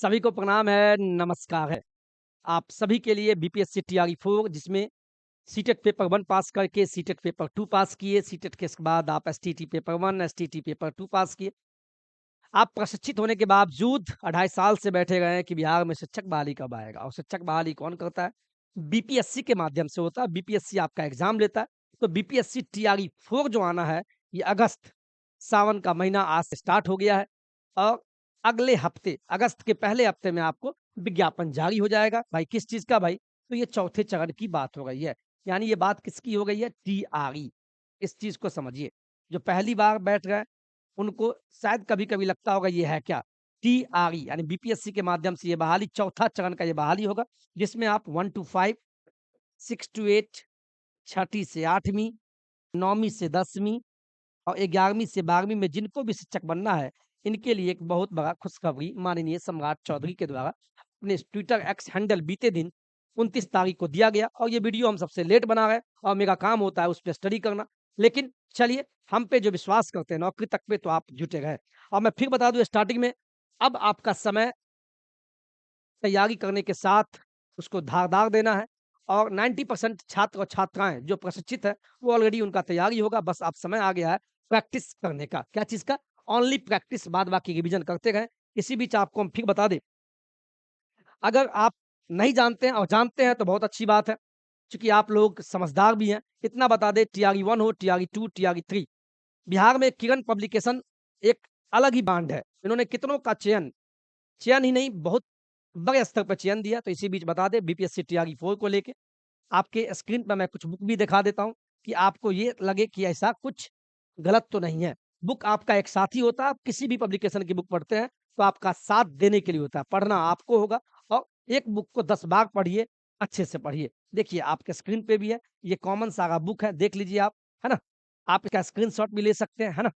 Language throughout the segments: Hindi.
सभी को प्रणाम है, नमस्कार है। आप सभी के लिए बीपीएससी टीआरई 4 जिसमें सीटेट पेपर 1 पास करके सीटेट पेपर 2 पास किए, सीटेट के बाद आप एसटीटी पेपर 1, एसटीटी पेपर 2 पास किए। आप प्रशिक्षित होने के बावजूद 2.5 साल से बैठे गए हैं कि बिहार में शिक्षक बहाली कब आएगा और शिक्षक बहाली कौन करता है? बीपीएससी के माध्यम से होता है। बीपीएससी आपका एग्ज़ाम लेता है। तो बीपीएससी टीआरई 4 जो आना है, ये अगस्त, सावन का महीना आज से स्टार्ट हो गया है और अगले हफ्ते, अगस्त के पहले हफ्ते में आपको विज्ञापन जारी हो जाएगा। भाई किस चीज़ का भाई? तो ये चौथे चरण की बात हो गई है। यानी ये बात किसकी हो गई है? टीआरई। इस चीज़ को समझिए। जो पहली बार बैठ रहे हैं, उनको शायद कभी-कभी लगता होगा ये है क्या? टीआरई यानी बीपीएससी के माध्यम से ये बहाली चौथा चरण का ये बहाली होगा, जिसमें आप 1 टू 5, 6 टू 8, छठी से 8वीं, 9वीं से 10वीं और 11वीं से 12वीं में जिनको भी शिक्षक बनना है, इनके लिए एक बहुत बड़ा खुशखबरी माननीय सम्राट चौधरी के द्वारा अपने ट्विटर एक्स हैंडल बीते दिन 29 तारीख को दिया गया और ये वीडियो हम सबसे लेट बना रहे हैं और मेरा काम होता है उस पे स्टडी करना। लेकिन चलिए, हम पे जो विश्वास करते हैं नौकरी तक पे तो आप जुटे रहे। और मैं फिर बता दूँ स्टार्टिंग में, अब आपका समय तैयारी करने के साथ उसको धारदार देना है और 90% छात्र और छात्राएँ जो प्रशिक्षित हैं, वो ऑलरेडी उनका तैयारी होगा, बस अब समय आ गया है प्रैक्टिस करने का। क्या चीज़ का? ओनली प्रैक्टिस, बाद बाकी रिवीजन करते रहें। इसी बीच आपको हम फिर बता दें, अगर आप नहीं जानते हैं और जानते हैं तो बहुत अच्छी बात है, चूँकि आप लोग समझदार भी हैं। इतना बता दें, टीआरई 1 हो, टीआरई 2, टीआरई 3, बिहार में किरण पब्लिकेशन एक अलग ही ब्रांड है। इन्होंने कितनों का चयन चयन ही नहीं, बहुत बड़े स्तर पर चयन दिया। तो इसी बीच बता दें, बीपीएससी टीआरई 4 को लेके आपके स्क्रीन पे मैं कुछ बुक भी दिखा देता हूँ कि आपको ये लगे कि ऐसा कुछ गलत तो नहीं है। बुक आपका एक साथी होता है। आप किसी भी पब्लिकेशन की बुक पढ़ते हैं, तो आपका साथ देने के लिए होता है। पढ़ना आपको होगा और एक बुक को 10 बार पढ़िए, अच्छे से पढ़िए। देखिए, आपके स्क्रीन पे भी है, ये कॉमन सारा बुक है, देख लीजिए आप, है ना? आप इसका स्क्रीनशॉट भी ले सकते हैं, है ना?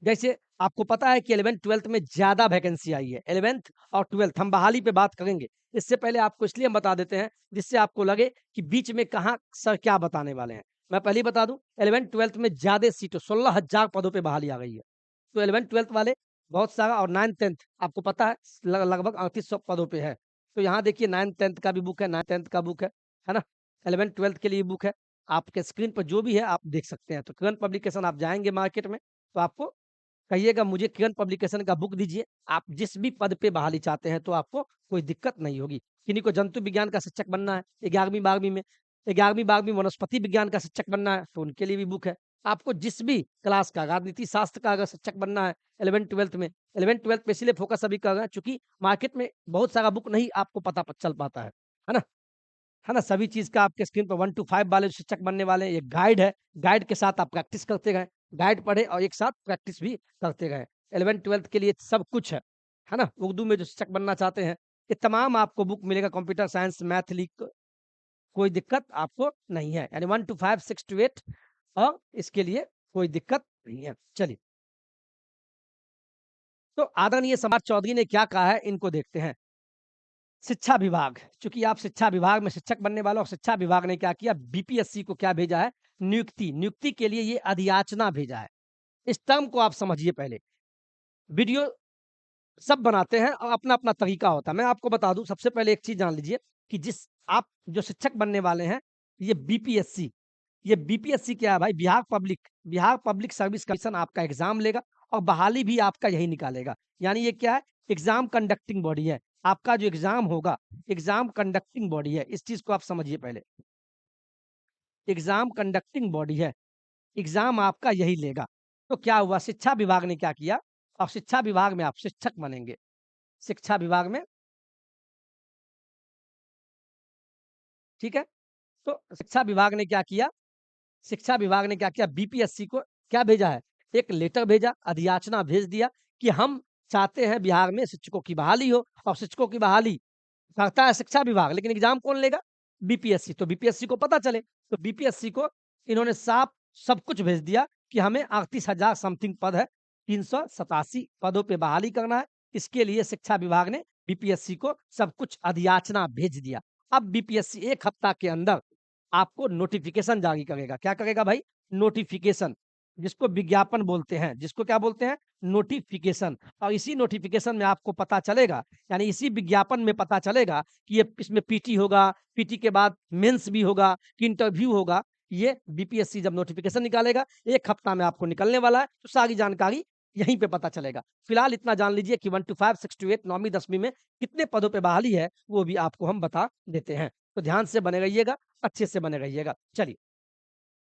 जैसे आपको पता है कि 11th-12th में ज़्यादा वैकेंसी आई है। 11th और 12th हम बहाली पे बात करेंगे। इससे पहले आपको इसलिए हम बता देते हैं, जिससे आपको लगे कि बीच में कहाँ सर क्या बताने वाले हैं। मैं पहले ही बता दूँ, 11th-12th में ज़्यादा सीटों 16,000 पदों पे बहाली आ गई है। तो 11th-12th वाले बहुत सारा और 9th-10th आपको पता है लगभग 3800 पदों पे है। तो यहाँ देखिए 9th-10th का भी बुक है, 9th-10th का बुक है ना? 11th-12th के लिए बुक है। आपके स्क्रीन पर जो भी है आप देख सकते हैं। तो करंट पब्लिकेशन आप जाएँगे मार्केट में, तो आपको कहिएगा मुझे किरण पब्लिकेशन का बुक दीजिए। आप जिस भी पद पे बहाली चाहते हैं तो आपको कोई दिक्कत नहीं होगी। किन्हीं को जंतु विज्ञान का शिक्षक बनना है 11वीं-12वीं में, 11वीं-12वीं वनस्पति विज्ञान का शिक्षक बनना है तो उनके लिए भी बुक है। आपको जिस भी क्लास का राजनीति शास्त्र का अगर शिक्षक बनना है 11th-12th में, 11th-12th पे इसलिए फोकस अभी कर रहे हैं चूँकि मार्केट में बहुत सारा बुक नहीं आपको पता प चल पाता है ना? है ना? सभी चीज़ का आपके स्क्रीन पर 1 टू 5 वाले शिक्षक बनने वाले हैं, एक गाइड है, गाइड के साथ आप प्रैक्टिस करते रहें, गाइड पढ़ें और एक साथ प्रैक्टिस भी करते रहें। 11th-12th के लिए सब कुछ है ना? उर्दू में जो शिक्षक बनना चाहते हैं, ये तमाम आपको बुक मिलेगा, कंप्यूटर साइंस, मैथ, लीक, कोई दिक्कत आपको नहीं है। यानी 1 टू 5, 6 टू 8 और इसके लिए कोई दिक्कत नहीं है। चलिए, तो आदरणीय सम्राट चौधरी ने क्या कहा है, इनको देखते हैं। शिक्षा विभाग, चूँकि आप शिक्षा विभाग में शिक्षक बनने वाले हो और शिक्षा विभाग ने क्या किया, बीपीएससी को क्या भेजा है? नियुक्ति, नियुक्ति के लिए ये अधियाचना भेजा है। इस टर्म को आप समझिए पहले। वीडियो सब बनाते हैं और अपना-अपना तरीका होता है। मैं आपको बता दूँ, सबसे पहले एक चीज़ जान लीजिए कि जिस आप जो शिक्षक बनने वाले हैं, ये बीपीएससी क्या है भाई? बिहार पब्लिक सर्विस कमीशन आपका एग्ज़ाम लेगा और बहाली भी आपका यही निकालेगा। यानी ये क्या है? एग्ज़ाम कंडक्टिंग बॉडी है। आपका जो एग्ज़ाम होगा, एग्ज़ाम कंडक्टिंग बॉडी है। इस चीज़ को आप समझिए पहले। एग्ज़ाम कंडक्टिंग बॉडी है। एग्ज़ाम आपका यही लेगा। तो क्या हुआ, शिक्षा विभाग ने क्या किया? और शिक्षा विभाग में आप शिक्षक बनेंगे। शिक्षा विभाग में, ठीक है? तो शिक्षा विभाग ने क्या किया? शिक्षा विभाग ने क्या किया? बीपीएससी को क्या भेजा है? एक लेटर भेजा, अधियाचना भेज दिया कि हम चाहते हैं बिहार में शिक्षकों की बहाली हो और शिक्षकों की बहाली करता है शिक्षा विभाग, लेकिन एग्ज़ाम कौन लेगा? बीपीएससी। तो बीपीएससी को पता चले, तो बीपीएससी को इन्होंने साफ सब कुछ भेज दिया कि हमें 38,000 समथिंग पद है, 387 पदों पे बहाली करना है। इसके लिए शिक्षा विभाग ने बीपीएससी को सब कुछ अधियाचना भेज दिया। अब बीपीएससी 1 हफ्ता के अंदर आपको नोटिफ़िकेशन जारी करेगा। क्या करेगा भाई? नोटिफ़िकेशन। जिसको विज्ञापन बोलते हैं, जिसको क्या बोलते हैं? नोटिफ़िकेशन। और इसी नोटिफ़िकेशन में आपको पता चलेगा, यानी इसी विज्ञापन में पता चलेगा कि ये इसमें पीटी होगा, पीटी के बाद मेंस भी होगा, कि इंटरव्यू होगा। ये बीपीएससी जब नोटिफ़िकेशन निकालेगा, 1 हफ्ता में आपको निकलने वाला है, तो सारी जानकारी यहीं पे पता चलेगा। फिलहाल इतना जान लीजिए कि 1 to 5, 6 to 8 9वीं 10वीं में कितने पदों पे बहाली है, वो भी आपको हम बता देते हैं। तो ध्यान से बने रहिएगा, अच्छे से बने रहिएगा। चलिए,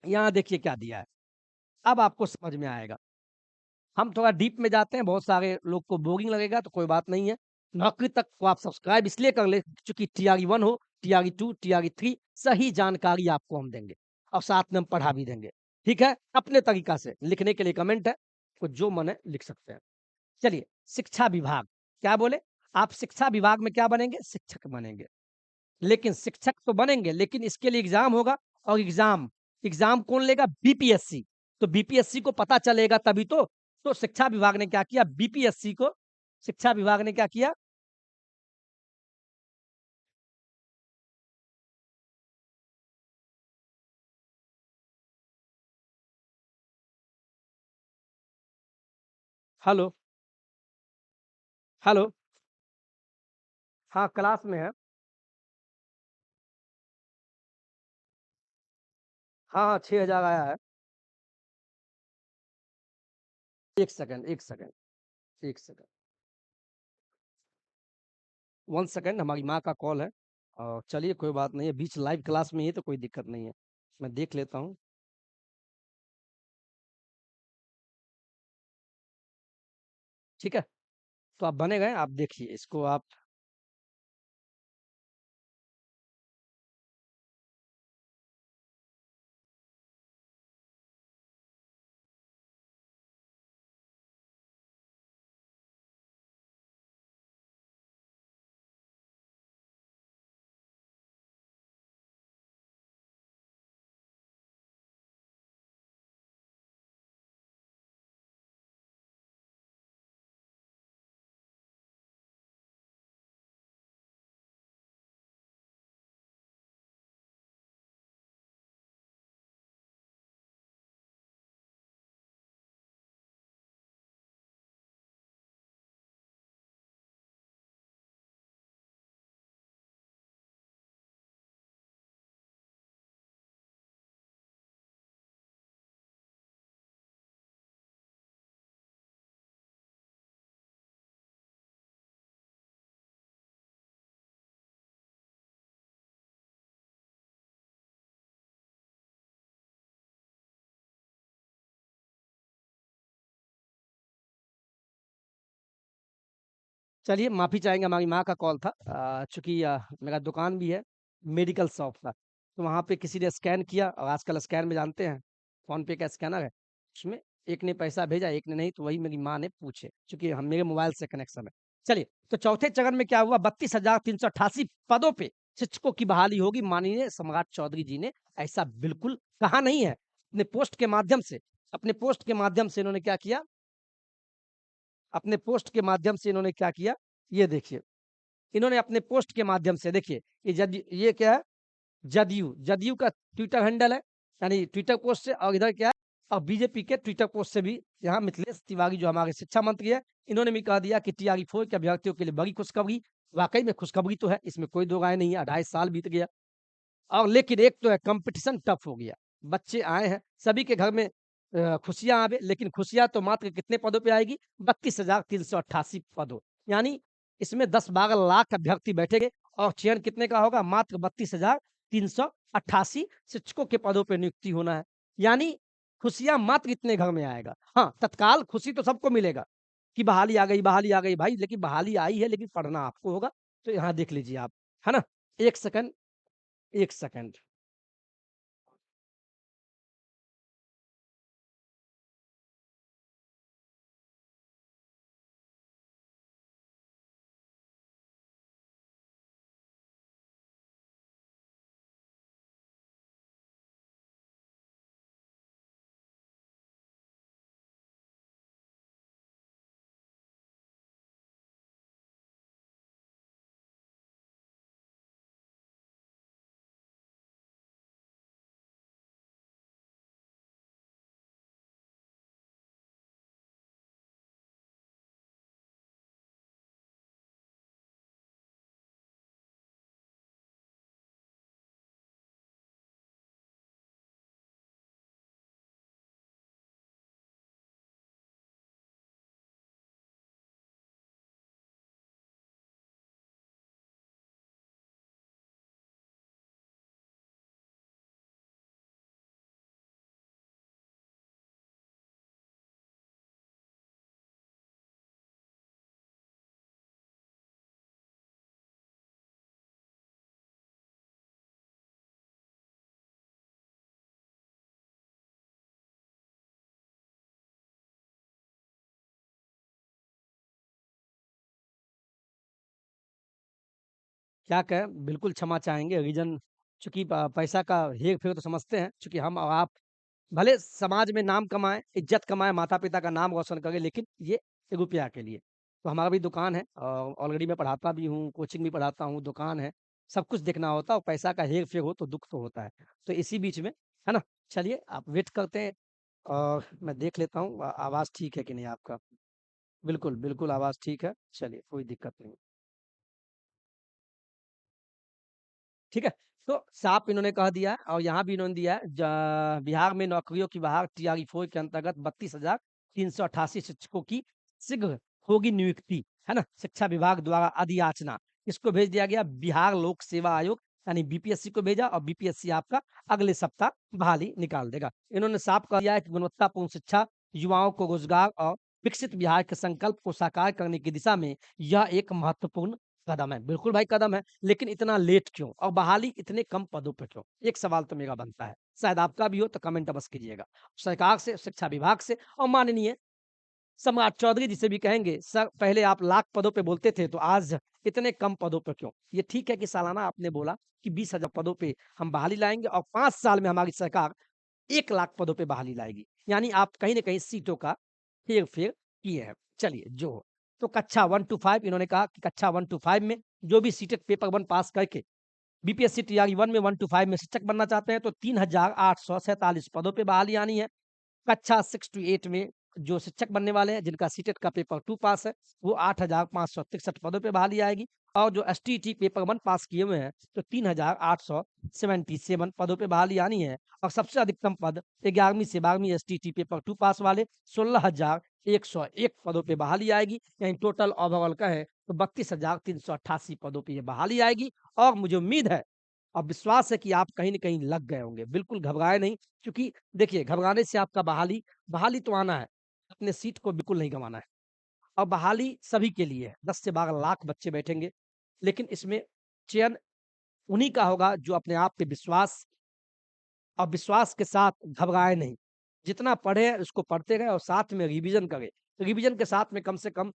यहाँ देखिए क्या दिया है, अब आपको समझ में आएगा। हम थोड़ा डीप में जाते हैं, बहुत सारे लोग को बोरिंग लगेगा तो कोई बात नहीं है। नौकरी तक को आप सब्सक्राइब इसलिए कर लें चूँकि टीआरई 1 हो, टीआरई 2, टीआरई 3 सही जानकारी आपको हम देंगे और साथ में हम पढ़ा भी देंगे। ठीक है? अपने तरीका से, लिखने के लिए कमेंट है, तो जो मन है लिख सकते हैं। चलिए, शिक्षा विभाग, क्या बोले? आप शिक्षा विभाग में क्या बनेंगे? शिक्षक बनेंगे। लेकिन शिक्षक तो बनेंगे, लेकिन इसके लिए एग्ज़ाम होगा और एग्ज़ाम कौन लेगा? बीपीएससी। तो बीपीएससी को पता चलेगा तभी तो। तो शिक्षा विभाग ने क्या किया? बीपीएससी को शिक्षा विभाग ने क्या किया? Hello, hello. हाँ, क्लास में है। हाँ, हाँ, 6000 आया है। 1 सेकंड, 1 सेकंड, 1 सेकंड, 1 सेकंड, हमारी माँ का कॉल है। चलिए कोई बात नहीं है, बीच लाइव क्लास में ही है तो कोई दिक्कत नहीं है। मैं देख लेता हूँ। ठीक है? तो आप बने गए, आप देखिए इसको आप। चलिए, माफ़ी चाहेंगे, हमारी माँ का कॉल था। चूँकि मेरा दुकान भी है, मेडिकल शॉप का, तो वहाँ पे किसी ने स्कैन किया और आजकल स्कैन में जानते हैं, फ़ोन पे का स्कैनर है, उसमें एक ने पैसा भेजा, एक ने नहीं, तो वही मेरी माँ ने पूछे, चूँकि हम मेरे मोबाइल से कनेक्शन है। चलिए, तो चौथे चरण में क्या हुआ? 32,388 पदों पे शिक्षकों की बहाली होगी, माननीय सम्राट चौधरी जी ने ऐसा बिल्कुल कहा नहीं है। अपने पोस्ट के माध्यम से इन्होंने क्या किया? अपने पोस्ट के माध्यम से इन्होंने क्या किया? ये देखिए। इन्होंने अपने पोस्ट के माध्यम से देखिए, ये क्या है? जदयू, जदयू का ट्विटर हैंडल है, यानी ट्विटर पोस्ट से, और इधर क्या है? और बीजेपी के ट्विटर पोस्ट से भी यहाँ मिथिलेश तिवारी जो हमारे शिक्षा मंत्री है, इन्होंने भी कह दिया कि टीआरई 4 के अभ्यर्थियों के लिए बड़ी खुशखबरी। वाक़ई में खुशखबरी तो है, इसमें कोई दो राय नहीं है, 2.5 साल बीत गया। और लेकिन एक तो है, कॉम्पिटिशन टफ हो गया। बच्चे आए हैं, सभी के घर में खुशियाँ आवे, लेकिन खुशियाँ तो मात्र कितने पदों पे आएगी? 32,388 पदों। यानी इसमें 10-12 लाख अभ्यर्थी बैठेंगे और चयन कितने का होगा? मात्र 32,388 शिक्षकों के पदों पे नियुक्ति होना है। यानी खुशियाँ मात्र इतने घर में आएगा। हाँ, तत्काल खुशी तो सबको मिलेगा कि बहाली आ गई भाई, लेकिन बहाली आई है, लेकिन पढ़ना आपको होगा। तो यहाँ देख लीजिए आप, है ना? 1 सेकंड, 1 सेकंड। क्या कहें, बिल्कुल क्षमा चाहेंगे। रीज़न चूँकि प पैसा का हेर-फेर तो समझते हैं, चूँकि हम और आप भले समाज में नाम कमाएँ, इज़्ज़त कमाएँ, माता-पिता का नाम रोशन करें, लेकिन ये रुपया के लिए। तो हमारा भी दुकान है, ऑलरेडी मैं पढ़ाता भी हूँ, कोचिंग भी पढ़ाता हूँ, दुकान है, सब कुछ देखना होता है और पैसा का हेर-फेर हो तो दुःख तो होता है। तो इसी बीच में, है ना? चलिए आप वेट करते हैं और मैं देख लेता हूँ आवाज़ ठीक है कि नहीं आपका? बिल्कुल, बिल्कुल आवाज़ ठीक है। चलिए कोई दिक्कत नहीं। ठीक है? तो साफ इन्होंने कह दिया है और यहाँ भी इन्होंने दिया है बिहार में नौकरियों की बहार टीआरई 4 के अंतर्गत 32,388 शिक्षकों की शीघ्र होगी नियुक्ति, है ना? शिक्षा विभाग द्वारा अधियाचना। इसको भेज दिया गया बिहार लोक सेवा आयोग यानी बीपीएससी को भेजा और बीपीएससी आपका अगले सप्ताह बहाली निकाल देगा। इन्होंने साफ कह दिया है कि गुणवत्तापूर्ण शिक्षा, युवाओं को रोजगार और विकसित बिहार के संकल्प को साकार करने की दिशा में यह एक महत्वपूर्ण कदम है। बिल्कुल भाई कदम है। लेकिन इतना लेट क्यों? और बहाली इतने कम पदों पे क्यों? एक सवाल तो मेरा बनता है। शायद आपका भी हो तो कमेंट अवश्य कीजिएगा। सरकार से, शिक्षा विभाग से और माननीय सम्राट चौधरी जिसे भी कहेंगे, सर पहले आप लाख पदों पे बोलते थे तो आज इतने कम पदों पे क्यों? ये ठीक है कि सालाना आपने बोला कि 20,000 पदों पे हम बहाली लाएँगे और 5 साल में हमारी सरकार 1 लाख पदों पे बहाली लाएगी। यानी आप कहीं न कहीं सीटों का हेर-फेर किए हैं। चलिए जो हो। तो कक्षा 1 टू 5 इन्होंने कहा कि कक्षा 1 टू 5 में जो भी सीटेट पेपर 1 पास करके बीपीएससी टीआरई 1 में 1 टू 5 में शिक्षक बनना चाहते हैं तो 3,847 पदों पे बहाली आनी है। कक्षा 6 टू 8 में जो शिक्षक बनने वाले हैं, जिनका सीटेट का पेपर 2 पास है, वो 8,563 पदों पे बहाली आएगी और जो एसटीईटी पेपर 1 पास किए हुए हैं, तो 3,877 पदों पे बहाली आनी है और सबसे अधिकतम पद 11वीं से 12वीं एसटीईटी पेपर 2 पास वाले 16,101 पदों पे बहाली आएगी, यानी टोटल ओवरऑल कहें तो 32,388 पदों पे ये बहाली आएगी और मुझे उम्मीद है और विश्वास है कि आप कहीं न कहीं लग गए होंगे। बिल्कुल घबराएँ नहीं क्योंकि देखिए घबराने से आपका बहाली बहाली तो आना है, अपने सीट को बिल्कुल नहीं गँवाना है। और बहाली सभी के लिए है, 10 से 12 लाख बच्चे बैठेंगे, लेकिन इसमें चयन उन्हीं का होगा जो अपने आप पे विश्वास और विश्वास के साथ घबराएँ नहीं। जितना पढ़े उसको पढ़ते रहें और साथ में रिवीज़न करें। रिवीज़न के साथ में कम से कम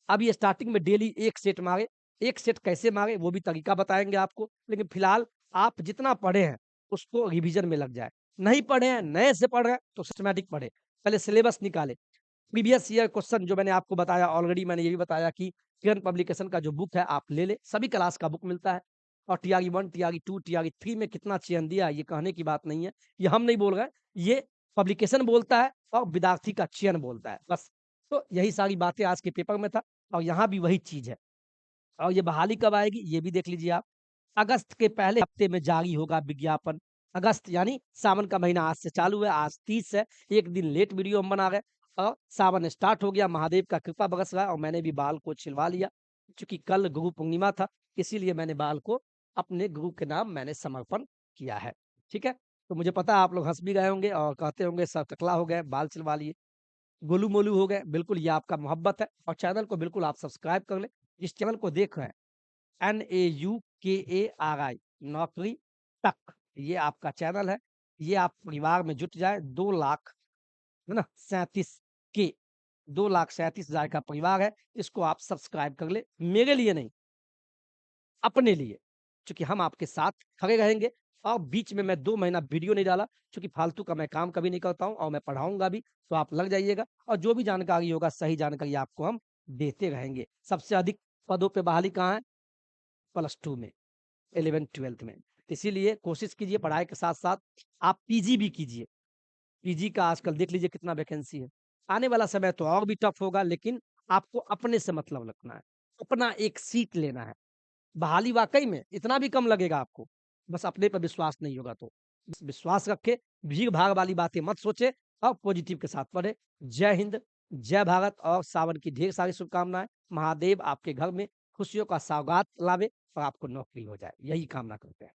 अभी स्टार्टिंग में डेली 1 सेट मारें, 1 सेट कैसे मारें वो भी तरीका बताएँगे आपको। लेकिन फिलहाल आप जितना पढ़े हैं, उसको रिवीज़न में लग जाएँ। नहीं पढ़े हैं, नए से पढ़ रहे हैं तो सिस्टमैटिक पढ़ें। पहले सिलेबस निकालें। प्रीवियस ईयर क्वेश्चन जो मैंने आपको बताया ऑलरेडी मैंने ये भी बताया कि किरण पब्लिकेशन का जो बुक है आप ले लें, सभी क्लास का बुक मिलता है और टीआरई 1, टीआरई 2, टीआरई 3 में कितना चयन दिया ये कहने की बात नहीं है। ये हम नहीं बोल रहे हैं, ये पब्लिकेशन बोलता है और विद्यार्थी का चयन बोलता है, बस। तो यही सारी बातें आज के पेपर में था और यहाँ भी वही चीज़ है और ये बहाली कब आएगी ये भी देख लीजिए आप। अगस्त के पहले हफ्ते में जारी होगा विज्ञापन। अगस्त यानी सावन का महीना आज से चालू है, आज 30 है, 1 दिन लेट वीडियो हम बना रहे हैं और सावन स्टार्ट हो गया, महादेव का कृपा बरस रहा है और मैंने भी बाल को छिलवा लिया। चूँकि कल गुरु पूर्णिमा था, इसीलिए मैंने बाल को अपने गुरु के नाम मैंने समर्पण किया है। ठीक है? तो मुझे पता है आप लोग हँस भी रहे होंगे और कहते होंगे सर टकला हो गए, बाल छिलवा लिए, गोलू-मोलू हो गए। बिल्कुल ये आपका मोहब्बत है और चैनल को बिल्कुल आप सब्सक्राइब कर लें। जिस चैनल को देख रहे हैं NAUKARI नौकरी तक ये आपका चैनल है। ये आप परिवार में जुट जाएँ 2 लाख है ना 37 के 2,37,000 का परिवार है। इसको आप सब्सक्राइब कर लें। मेरे लिए नहीं, अपने लिए। चूँकि हम आपके साथ खड़े रहेंगे और बीच में मैं 2 महीना वीडियो नहीं डाला चूँकि फालतू का मैं काम कभी नहीं करता हूँ और मैं पढ़ाऊँगा भी, तो आप लग जाइएगा और जो भी जानकारी होगा सही जानकारी आपको हम देते रहेंगे। सबसे अधिक पदों पे बहाली कहाँ है? प्लस 2 में। 11th-12th में। इसीलिए कोशिश कीजिए पढ़ाई के साथ-साथ आप पीजी भी कीजिए। पीजी का आजकल देख लीजिए कितना वैकेंसी है। आने वाला समय तो और भी टफ होगा लेकिन आपको अपने से मतलब रखना है। अपना एक सीट लेना है। बहाली वाक़ई में इतना भी कम लगेगा आपको। बस अपने पे विश्वास नहीं होगा तो। बस विश्वास रखें, भीड़-भाड़ वाली बातें मत सोचें और पॉजिटिव के साथ पढ़ें। जय हिंद, जय भारत और सावन की ढेर सारी शुभकामनाएँ। महादेव आपके घर में खुशियों का सौगात लावे और आपको नौकरी हो जाए। यही कामना करते हैं।